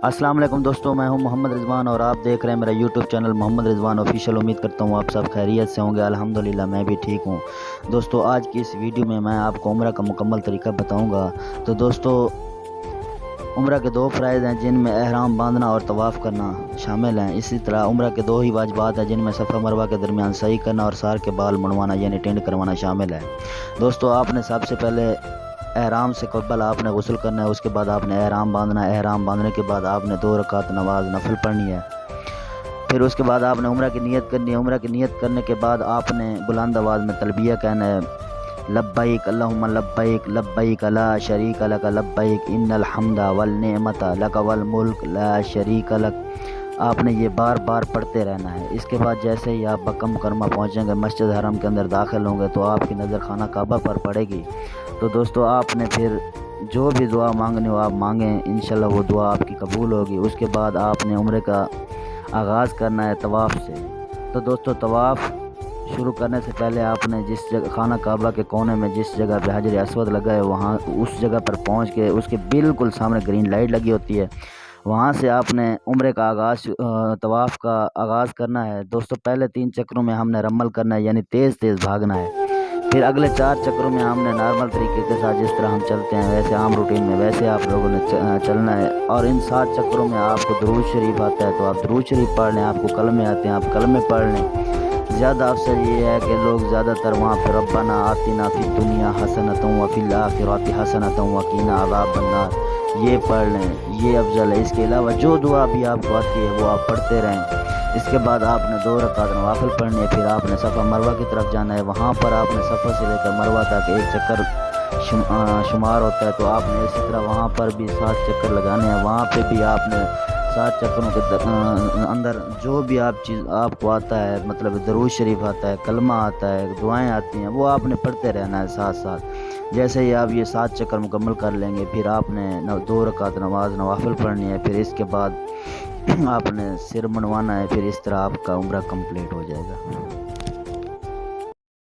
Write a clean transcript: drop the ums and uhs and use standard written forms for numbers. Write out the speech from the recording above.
अस्सलाम वालेकुम दोस्तों, मैं हूं मोहम्मद रिजवान और आप देख रहे हैं मेरा YouTube channel Mohammad Rizwan official. उम्मीद करता हूं आप सब खैरियत से होंगे। अल्हम्दुलिल्लाह मैं भी ठीक हूं। दोस्तों आज की इस वीडियो में मैं आपको उम्रा का मुकम्मल तरीका बताऊंगा। तो दोस्तों उम्रा के दो फ़राइज़ हैं जिनमें एहराम बांधना और तवाफ़ करना शामिल हैं। इसी तरह उम्रा के दो ही वाजिबात हैं जिनमें सफ़ा मरवा के दरमियान सही करना और सार के बाल मुड़वाना यानी टेंड करवाना शामिल है। दोस्तों आपने सबसे पहले एहराम से कबल आपने गुस्ल करना है, उसके बाद आपने एहराम बांधना है। एहराम बांधने के बाद आपने 2 रकात नमाज नफल पढ़नी है। फिर उसके बाद आपने उम्रा की नियत करनी है। उम्रा की नियत करने के बाद आपने बुलंद आवाज़ में तलबिया कहना है, लब्बैक अल्लाहुम्मा लब्बैक लब्बैक ला शरीक लक लब्बैक इन्नल हम्दा वल निअमता लक वल मुल्क ला शरीक लक। आपने ये बार बार पढ़ते रहना है। इसके बाद जैसे ही आप मक्का मुकरमा पहुँचेंगे, मस्जिद हरम के अंदर दाखिल होंगे तो आपकी नज़र खाना काबा पर पड़ेगी। तो दोस्तों आपने फिर जो भी दुआ मांगनी हो आप मांगें, इंशाल्लाह वो दुआ आपकी कबूल होगी। उसके बाद आपने उम्रे का आगाज़ करना है तवाफ़ से। तो दोस्तों तवाफ़ शुरू करने से पहले आपने जिस जगह खाना काबा के कोने में जिस जगह पे हजर अस्वद लगा है वहाँ उस जगह पर पहुँच के उसके बिल्कुल सामने ग्रीन लाइट लगी होती है, वहाँ से आपने उम्रे का तवाफ़ का आगाज़ करना है। दोस्तों पहले 3 चक्रों में हमने रमल करना है यानी तेज़ तेज़ भागना है। फिर अगले 4 चक्रों में हमने नॉर्मल तरीके के साथ जिस तरह हम चलते हैं वैसे आम रूटीन में वैसे आप लोगों ने चलना है। और इन 7 चक्रों में आपको दुरूद शरीफ आता है तो आप दुरूद शरीफ पढ़ लें, आपको कलमे आते हैं आप कलमे पढ़ लें। ज़्यादा अफसर ये है कि लोग ज़्यादातर वहाँ पर रब्बना आतिना फिद दुनिया हसनतुम व फिल आखिरति हसनतुम व क़िना अज़ाबन्नार ये पढ़ लें, ये अफजल है। इसके अलावा जो दुआ भी आपको आती है वो आप पढ़ते रहें। इसके बाद आपने 2 रकात नवाफिल पढ़नी है। फिर आपने सफ़ा मरवा की तरफ जाना है। वहाँ पर आपने सफ़ा से लेकर मरवा तक 1 चक्कर शुमार होता है, तो आपने इसी तरह वहाँ पर भी 7 चक्कर लगाने हैं। वहाँ पे भी आपने 7 चक्करों के अंदर जो भी चीज़ आपको आता है, मतलब दरूद शरीफ आता है, कलमा आता है, दुआएं आती हैं, वो आपने पढ़ते रहना है साथ साथ। जैसे ही आप ये 7 चक्कर मुकम्मल कर लेंगे फिर आपने 2 रकात नमाज नवाफिल पढ़नी है। फिर इसके बाद आपने सिर मुंडवाना है। फिर इस तरह आपका उम्रा कंप्लीट हो जाएगा।